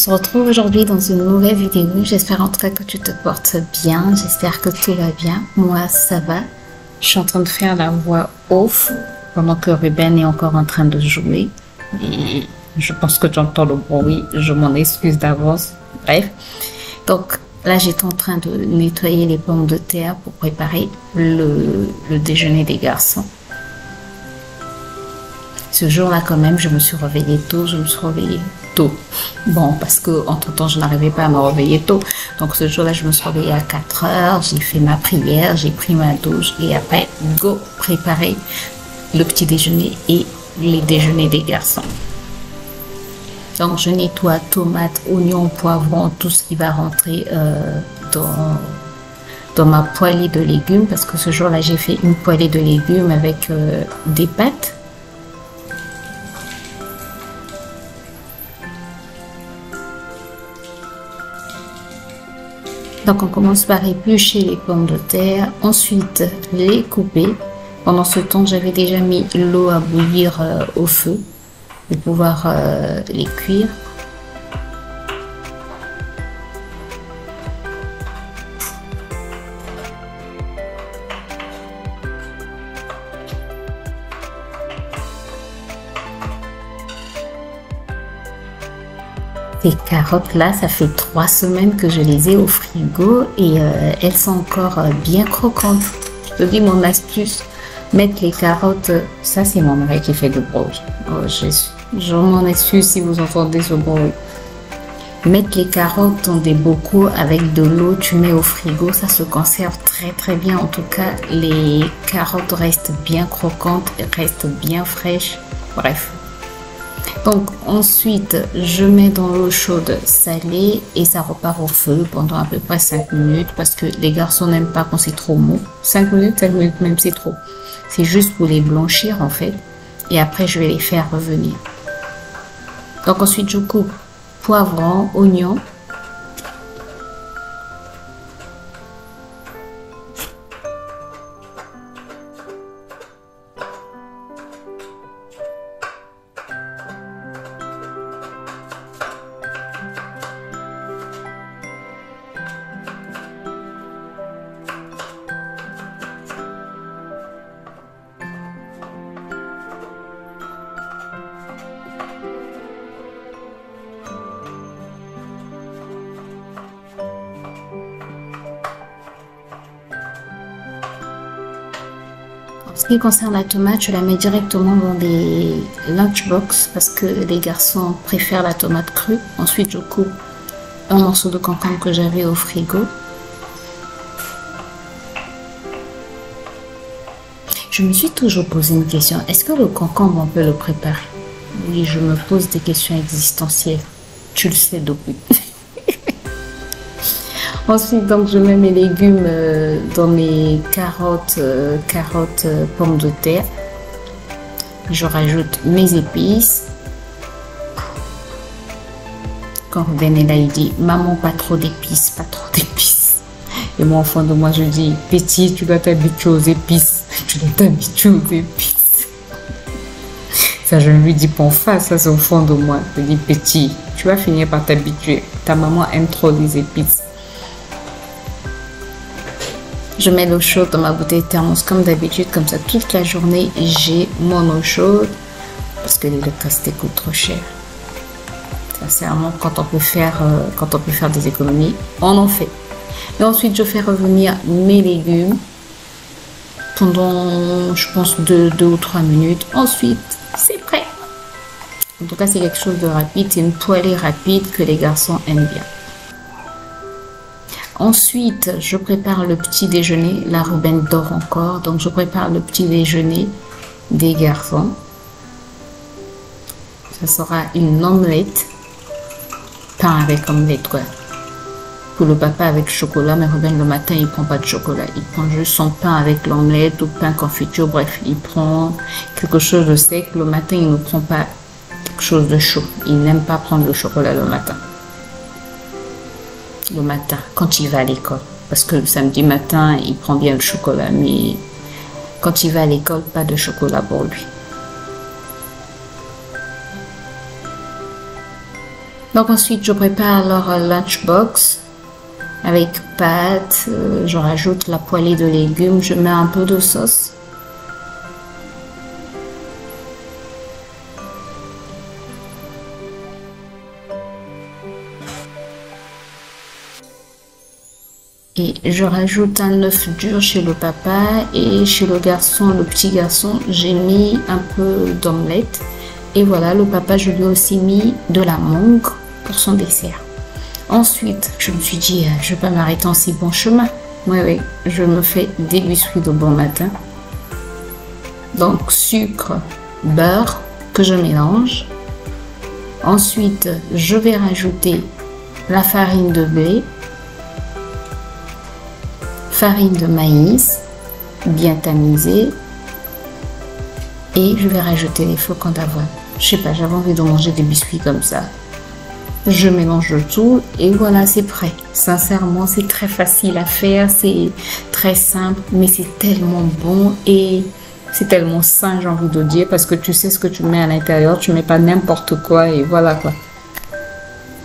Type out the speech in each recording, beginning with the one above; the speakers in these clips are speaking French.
se retrouve aujourd'hui dans une nouvelle vidéo. J'espère en tout cas que tu te portes bien. J'espère que tout va bien. Moi, ça va. Je suis en train de faire la voix off pendant que Ruben est encore en train de jouer. Et je pense que tu entends le bruit. Je m'en excuse d'avance. Bref. Donc là, j'étais en train de nettoyer les pommes de terre pour préparer le déjeuner des garçons. Ce jour-là, quand même, je me suis réveillée tôt. Bon, parce que entre-temps, je n'arrivais pas à me réveiller tôt. Donc, ce jour-là, je me suis réveillée à 4 heures. J'ai fait ma prière, j'ai pris ma douche. Et après, go, préparer le petit déjeuner et les déjeuners des garçons. Donc, je nettoie tomates, oignons, poivrons, tout ce qui va rentrer dans ma poêlée de légumes. Parce que ce jour-là, j'ai fait une poêlée de légumes avec des pâtes. Donc on commence par éplucher les pommes de terre, ensuite les couper. Pendant ce temps, j'avais déjà mis l'eau à bouillir au feu pour pouvoir les cuire. Ces carottes là, ça fait 3 semaines que je les ai au frigo et elles sont encore bien croquantes. Je te dis mon astuce, mettre les carottes, ça c'est mon mari qui fait du bruit. Oh Jésus, je m'en excuse si vous entendez ce bruit. Mettre les carottes dans des bocaux avec de l'eau, tu mets au frigo, ça se conserve très bien. En tout cas, les carottes restent bien croquantes, restent bien fraîches. Bref. Donc ensuite, je mets dans l'eau chaude salée et ça repart au feu pendant à peu près 5 minutes parce que les garçons n'aiment pas quand c'est trop mou. 5 minutes même, c'est trop. C'est juste pour les blanchir en fait. Et après, je vais les faire revenir. Donc ensuite, je coupe poivrons, oignons. En ce qui concerne la tomate, je la mets directement dans des lunchbox parce que les garçons préfèrent la tomate crue. Ensuite, je coupe un morceau de concombre que j'avais au frigo. Je me suis toujours posé une question. Est-ce que le concombre, on peut le préparer? Oui, je me pose des questions existentielles. Tu le sais depuis. Ensuite, donc, je mets mes légumes dans mes carottes, pommes de terre. Je rajoute mes épices. Quand Ruben est là, il dit « Maman, pas trop d'épices, pas trop d'épices. » Et moi, au fond de moi, je dis « Petit, tu dois t'habituer aux épices. Tu dois t'habituer aux épices. » Ça, je ne lui dis pas en face, ça c'est au fond de moi. Je dis « Petit, tu vas finir par t'habituer. Ta maman aime trop les épices. » Je mets l'eau chaude dans ma bouteille thermos comme d'habitude, comme ça toute la journée j'ai mon eau chaude parce que l'électricité coûte trop cher. Sincèrement, quand on peut faire des économies, on en fait. Et ensuite, je fais revenir mes légumes pendant, je pense, 2 ou 3 minutes. Ensuite, c'est prêt. En tout cas, c'est quelque chose de rapide. C'est une poêlée rapide que les garçons aiment bien. Ensuite, je prépare le petit déjeuner. La Ruben dort encore, donc je prépare le petit déjeuner des garçons. Ça sera une omelette, pain avec omelette quoi. Pour le papa avec chocolat, mais Ruben le matin il prend pas de chocolat, il prend juste son pain avec l'omelette ou pain confiture, bref, il prend quelque chose de sec. Le matin il ne prend pas quelque chose de chaud, il n'aime pas prendre le chocolat le matin. Le matin, quand il va à l'école. Parce que le samedi matin, il prend bien le chocolat. Mais quand il va à l'école, pas de chocolat pour lui. Donc ensuite, je prépare leur lunchbox avec pâtes, je rajoute la poêlée de légumes, je mets un peu de sauce. Et je rajoute un œuf dur chez le papa et chez le garçon, le petit garçon, j'ai mis un peu d'omelette. Et voilà, le papa, je lui ai aussi mis de la mangue pour son dessert. Ensuite, je me suis dit, je ne vais pas m'arrêter en si bon chemin. Oui, je me fais des biscuits de bon matin. Donc, sucre, beurre que je mélange. Ensuite, je vais rajouter la farine de blé, farine de maïs, bien tamisée. Et je vais rajouter les flocons d'avoine. Je sais pas, j'avais envie de manger des biscuits comme ça. Je mélange le tout et voilà, c'est prêt. Sincèrement, c'est très facile à faire, c'est très simple, mais c'est tellement bon et c'est tellement sain, j'ai envie de dire, parce que tu sais ce que tu mets à l'intérieur, tu mets pas n'importe quoi et voilà quoi.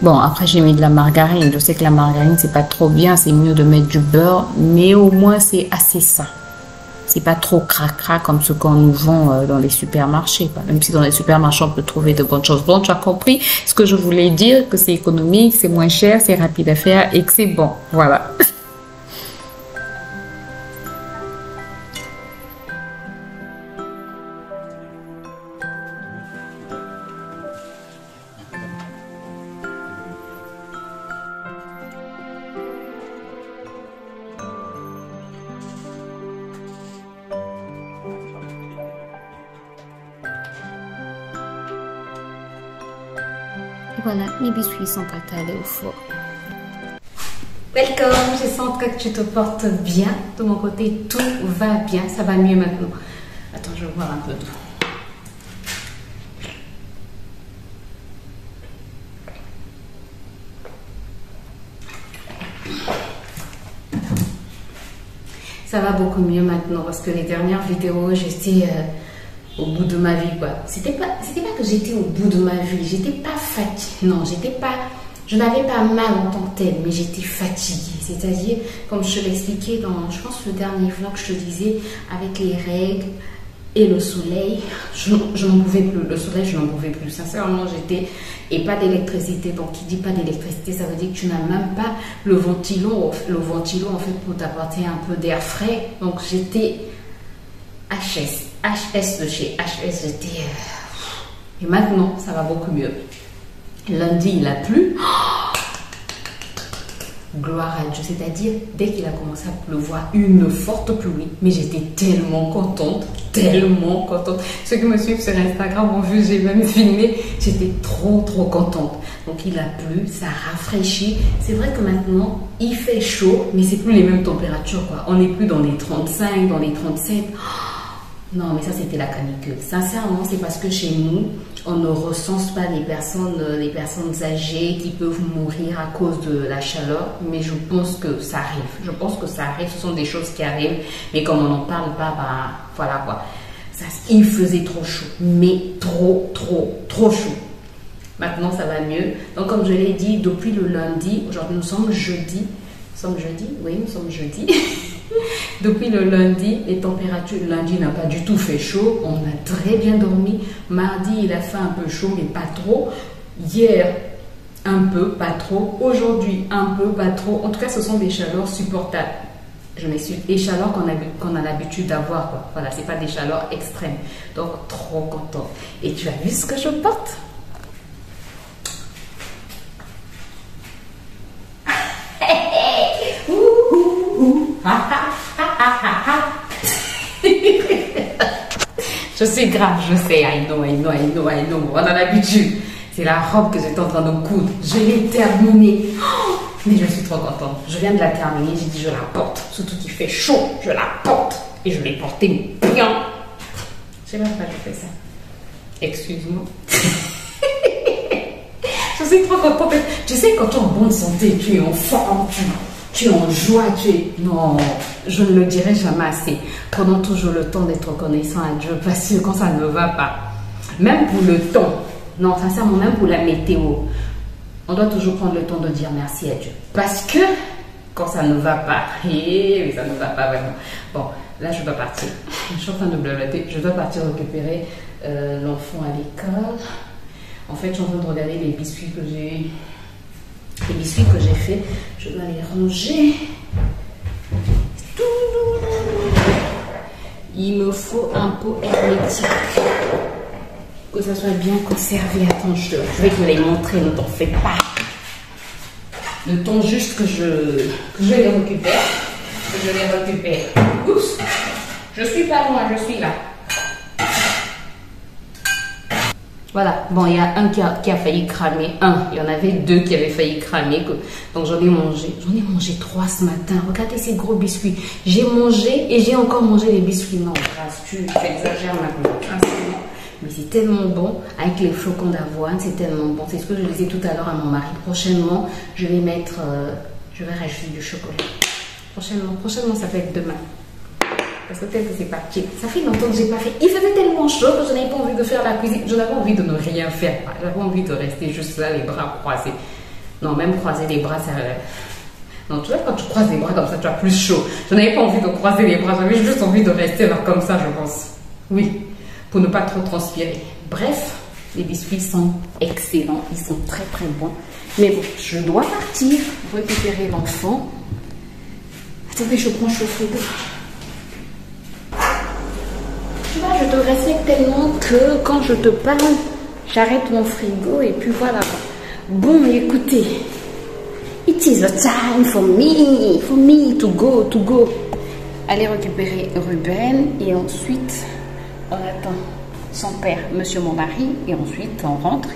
Bon, après j'ai mis de la margarine. Je sais que la margarine c'est pas trop bien, c'est mieux de mettre du beurre, mais au moins c'est assez sain. C'est pas trop cracra comme ce qu'on nous vend dans les supermarchés. Même si dans les supermarchés, on peut trouver de bonnes choses. Bon, tu as compris ce que je voulais dire, que c'est économique, c'est moins cher, c'est rapide à faire et que c'est bon. Voilà. Voilà, mes biscuits sont prêts à aller au four. Welcome, j'espère que tu te portes bien. De mon côté, tout va bien, ça va mieux maintenant. Attends, je vais boire un peu d'eau. Ça va beaucoup mieux maintenant parce que les dernières vidéos, j'étais au bout de ma vie, quoi. C'était pas que j'étais au bout de ma vie, j'étais pas fatiguée, non, je n'avais pas mal en tant que tel, mais j'étais fatiguée, c'est-à-dire, comme je te l'expliquais dans, je pense, le dernier vlog que je te disais, avec les règles et le soleil, je n'en pouvais plus, le soleil, je n'en pouvais plus, sincèrement, et pas d'électricité, donc qui dit pas d'électricité, ça veut dire que tu n'as même pas le ventilo, en fait, pour t'apporter un peu d'air frais, donc j'étais HS de chez HS, j'étais... Et maintenant, ça va beaucoup mieux. Lundi, il a plu. Gloire à Dieu, c'est-à-dire, dès qu'il a commencé à pleuvoir, une forte pluie. Mais j'étais tellement contente, tellement contente. Ceux qui me suivent sur Instagram ont vu, j'ai même filmé. J'étais trop contente. Donc, il a plu, ça rafraîchit. C'est vrai que maintenant, il fait chaud, mais c'est plus les mêmes températures, quoi. On n'est plus dans les 35, dans les 37. Non, mais ça, c'était la canicule. Sincèrement, c'est parce que chez nous, on ne recense pas les personnes âgées qui peuvent mourir à cause de la chaleur. Mais je pense que ça arrive. Je pense que ça arrive. Ce sont des choses qui arrivent. Mais comme on n'en parle pas, bah, voilà quoi. Il faisait trop chaud. Mais trop chaud. Maintenant, ça va mieux. Donc, comme je l'ai dit, depuis le lundi, aujourd'hui, nous sommes jeudi. Oui, nous sommes jeudi. Depuis le lundi, les températures, lundi n'a pas du tout fait chaud, on a très bien dormi. Mardi, il a fait un peu chaud, mais pas trop. Hier, un peu, pas trop. Aujourd'hui, un peu, pas trop. En tout cas, ce sont des chaleurs supportables. Je m'excuse, des chaleurs qu'on a l'habitude d'avoir, quoi. Voilà, c'est pas des chaleurs extrêmes. Donc, trop content. Et tu as vu ce que je porte? Je sais grave, je sais, I know. On a l'habitude. C'est la robe que j'étais en train de coudre. Je l'ai terminée. Oh, mais je suis trop contente. Je viens de la terminer. J'ai dit, je la porte. Surtout qu'il fait chaud, je la porte. Et je l'ai portée bien. Je sais même pas, je fais ça. Excuse-moi. Je suis trop contente. Tu sais, quand tu es en bonne santé, tu es en forme, tu es en joie, Non, je ne le dirai jamais assez. Prenons toujours le temps d'être reconnaissant à Dieu parce que quand ça ne va pas, même pour le temps, non, sincèrement, même pour la météo, on doit toujours prendre le temps de dire merci à Dieu. Parce que quand ça ne va pas, et ça ne va pas vraiment. Bon, là je dois partir. Je suis en train de blablater. Je dois partir récupérer l'enfant à l'école. En fait, je suis en train de regarder les biscuits que j'ai fait. Je dois les ranger. Il me faut un pot hermétique. Que ça soit bien conservé. Attends, je vais te les montrer, ne t'en fais pas. Le temps juste que je les récupère. Oups, je suis pas loin, je suis là. Voilà, bon, il y a un qui a failli cramer. Il y en avait deux qui avaient failli cramer. Donc j'en ai mangé. J'en ai mangé 3 ce matin. Regardez ces gros biscuits. J'ai mangé et j'ai encore mangé les biscuits. Non, grâce, tu exagères maintenant. Mais c'est tellement bon. Avec les flocons d'avoine, c'est tellement bon. C'est ce que je disais tout à l'heure à mon mari. Prochainement, je vais mettre... je vais rajouter du chocolat. Prochainement, ça peut être demain. Parce que peut-être que c'est parti. Ça fait longtemps que je n'ai pas fait. Il faisait tellement chaud que je n'avais pas envie de faire la cuisine. Je n'avais envie de ne rien faire. J'avais envie de rester juste là, les bras croisés. Non, même croiser les bras, ça... Non, tu vois, quand tu croises les bras comme ça, tu as plus chaud. Je n'avais pas envie de croiser les bras. J'avais juste envie de rester là comme ça, je pense. Oui, pour ne pas trop transpirer. Bref, les biscuits sont excellents. Ils sont très, très bons. Mais bon, je dois partir récupérer l'enfant. Attendez, je branche le frigo. Tu vois, je te respecte tellement que quand je te parle, j'arrête mon frigo et puis voilà. Bon, écoutez, it is a time for me to go. Aller récupérer Ruben et ensuite on attend son père, monsieur mon mari, et ensuite on rentre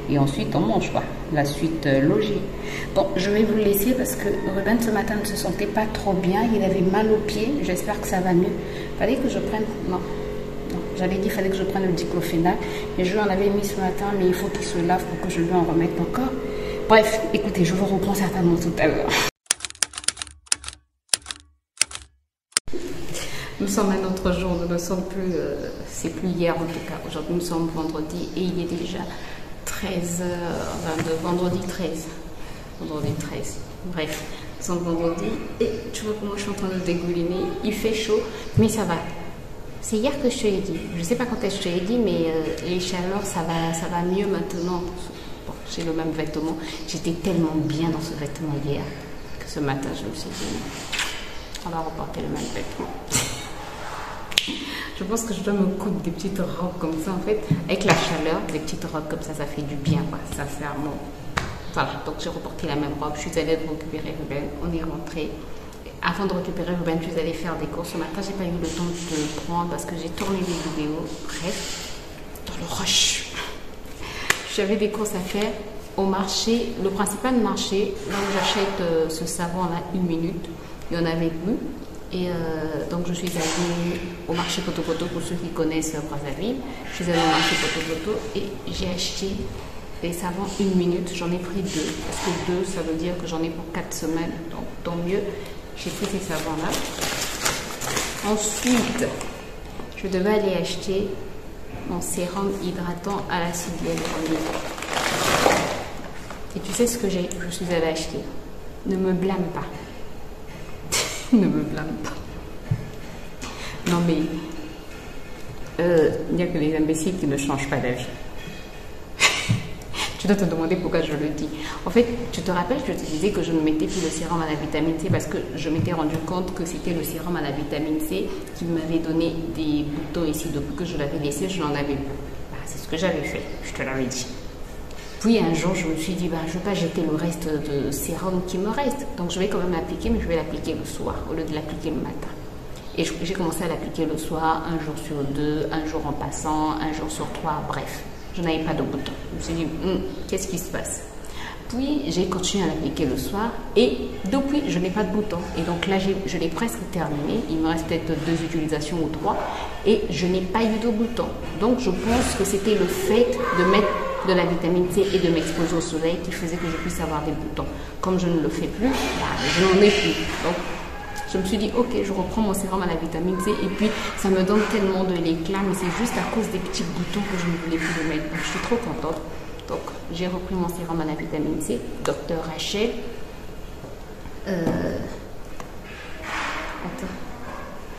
et ensuite on mange quoi. La suite logique. Bon, je vais vous laisser parce que Ruben ce matin ne se sentait pas trop bien, il avait mal aux pieds. J'espère que ça va mieux. Fallait que je prenne... Non, j'avais dit qu'il fallait que je prenne le diclofénac. Et je lui en avais mis ce matin, mais il faut qu'il se lave pour que je lui en remette encore. Bref, écoutez, je vous reprends certainement tout à l'heure. Nous sommes un autre jour, nous ne sommes plus... c'est plus hier en tout cas. Aujourd'hui, nous sommes vendredi et il est déjà 13h22. Vendredi 13. Vendredi 13. Bref, nous sommes vendredi et tu vois comment je suis en train de dégouliner. Il fait chaud, mais ça va. C'est hier que je te l'ai dit. Je ne sais pas quand est-ce que je te l'ai dit, mais les chaleurs, ça va mieux maintenant. Bon, j'ai le même vêtement. J'étais tellement bien dans ce vêtement hier que ce matin, je me suis dit, on va reporter le même vêtement. Je pense que je dois me coudre des petites robes comme ça, en fait. Avec la chaleur, des petites robes comme ça fait du bien, quoi. Sincèrement. Voilà, donc j'ai reporté la même robe. Je suis allée récupérer Ruben. On est rentré. Avant de récupérer Ruben, je suis allée faire des courses. Ce matin, j'ai pas eu le temps de le prendre parce que j'ai tourné des vidéos. Bref, dans le rush. J'avais des courses à faire au marché. Le principal marché, là où j'achète ce savon-là, 1 minute, il y en avait plus. Et donc je suis allée au marché Poto-Poto pour ceux qui connaissent Brazzaville. Je suis allée au marché Poto-Poto et j'ai acheté des savons 1 minute. J'en ai pris 2 parce que 2 ça veut dire que j'en ai pour 4 semaines. Donc tant mieux, j'ai pris ces savons-là. Ensuite, je devais aller acheter mon sérum hydratant à l'acide hyaluronique. Et tu sais ce que je suis allée acheter? Ne me blâme pas. Ne me blâme pas. Non mais, il n'y a que les imbéciles qui ne changent pas d'avis. Tu dois te demander pourquoi je le dis. En fait, tu te rappelles, je te disais que je ne mettais plus le sérum à la vitamine C parce que je m'étais rendu compte que c'était le sérum à la vitamine C qui m'avait donné des boutons ici. Depuis que je l'avais laissé, je n'en avais plus. Bah, c'est ce que j'avais fait, je te l'avais dit. Puis un jour, je me suis dit, bah, je ne vais pas jeter le reste de sérum qui me reste. Donc je vais quand même l'appliquer, mais je vais l'appliquer le soir au lieu de l'appliquer le matin. Et j'ai commencé à l'appliquer le soir, 1 jour sur 2, 1 jour en passant, 1 jour sur 3, bref. Je n'avais pas de boutons. Je me suis dit, qu'est-ce qui se passe? Puis j'ai continué à l'appliquer le soir et depuis, je n'ai pas de boutons. Et donc là, je l'ai presque terminé. Il me reste peut-être 2 utilisations ou 3 et je n'ai pas eu de boutons. Donc je pense que c'était le fait de mettre de la vitamine C et de m'exposer au soleil qui faisait que je puisse avoir des boutons. Comme je ne le fais plus, bah, je n'en ai plus. Donc je me suis dit, ok, je reprends mon sérum à la vitamine C et puis ça me donne tellement de l'éclat, mais c'est juste à cause des petits boutons que je ne voulais plus le mettre. Donc je suis trop contente. Donc j'ai repris mon sérum à la vitamine C, Dr. Rachel. Attends.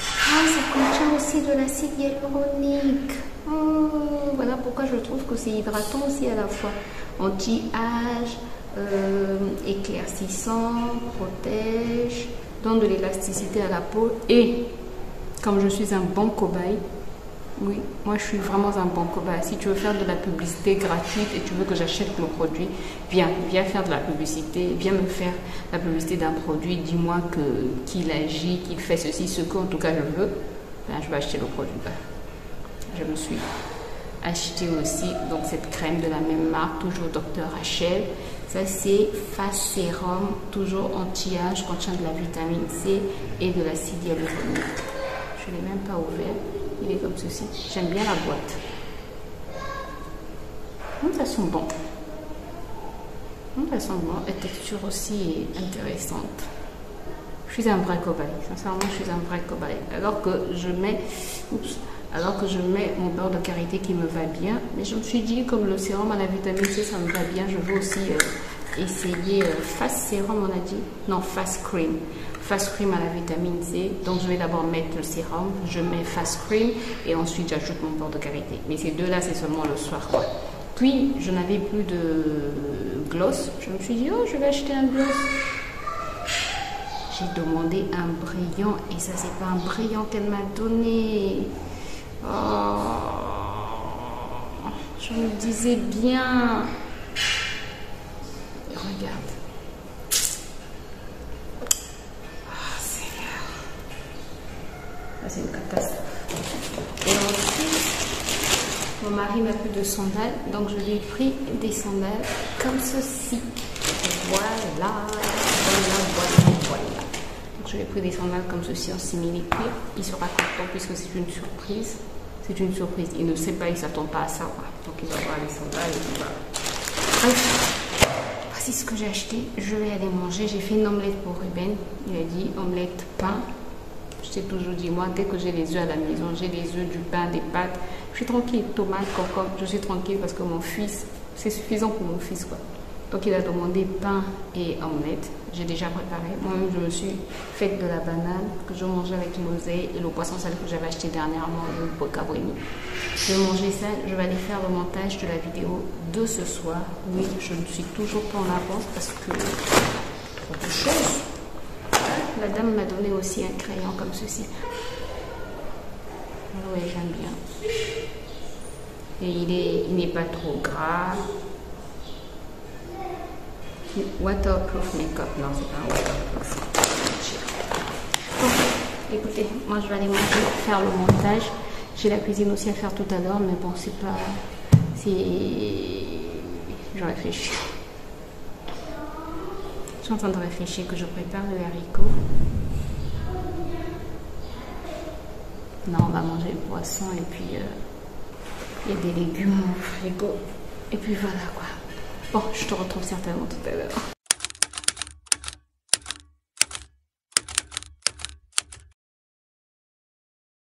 Ah, ça contient aussi de l'acide hyaluronique. Oh, voilà pourquoi je trouve que c'est hydratant aussi à la fois. Anti-âge, éclaircissant, protège, donne de l'élasticité à la peau. Et comme je suis un bon cobaye, oui, moi je suis vraiment un bon cobaye. Si tu veux faire de la publicité gratuite et tu veux que j'achète mon produit, viens faire de la publicité, viens me faire la publicité d'un produit, dis-moi qu'il agit, qu'il fait ceci, ce qu'en tout cas je veux, ben, je vais acheter le produit. Je me suis acheté aussi donc cette crème de la même marque, toujours Dr. Rachel. Ça c'est face sérum, toujours anti-âge, contient de la vitamine C et de l'acide hyaluronique. Je ne l'ai même pas ouvert. Il est comme ceci. J'aime bien la boîte. Ça sent bon. Ça sent bon. La texture aussi est intéressante. Je suis un vrai cobaye. Sincèrement, je suis un vrai cobaye. Alors que je mets mon beurre de karité qui me va bien. Mais je me suis dit, comme le sérum à la vitamine C, ça me va bien. Je veux aussi essayer face sérum, on a dit. Non, face cream. Face cream à la vitamine C. Donc, je vais d'abord mettre le sérum. Je mets face cream. Et ensuite, j'ajoute mon beurre de karité. Mais ces deux-là, c'est seulement le soir, quoi. Puis, je n'avais plus de gloss. Je me suis dit, oh, je vais acheter un gloss. J'ai demandé un brillant. Et ça, c'est pas un brillant qu'elle m'a donné. Oh, je me disais bien. Regarde. Ah, Seigneur. Là, c'est une catastrophe. Et ensuite, mon mari n'a plus de sandales, donc je lui ai pris des sandales comme ceci. Voilà. Donc, je lui ai pris des sandales comme ceci en simili-cuir. Il sera content puisque c'est une surprise. C'est une surprise. Il ne sait pas, il ne s'attend pas à ça. Donc il va avoir les sandales et tout. Bref, voici ce que j'ai acheté. Je vais aller manger. J'ai fait une omelette pour Ruben. Il a dit omelette pain. Je t'ai toujours dit, moi, dès que j'ai les œufs à la maison, j'ai des œufs, du pain, des pâtes. Je suis tranquille. Tomate, concombre. Je suis tranquille parce que mon fils, c'est suffisant pour mon fils, quoi. Donc il a demandé pain et omelette. J'ai déjà préparé. Moi-même, je me suis faite de la banane que je mangeais avec l'oseille et le poisson salé que j'avais acheté dernièrement, le bocabrini. Je vais manger ça. Je vais aller faire le montage de la vidéo de ce soir. Oui, je ne suis toujours pas en avance parce que autre chose. La dame m'a donné aussi un crayon comme ceci. Oui, j'aime bien. Et il n'est pas trop gras. Waterproof make-up, non, c'est pas un waterproof. Bon, écoutez, moi je vais aller manger, faire le montage. J'ai la cuisine aussi à faire tout à l'heure, mais bon, c'est pas. Je réfléchis. Je suis en train de réfléchir que je prépare le haricot. Non, on va manger le poisson et puis il y a des légumes au frigo. Et puis voilà quoi. Bon, je te retrouve certainement tout à l'heure.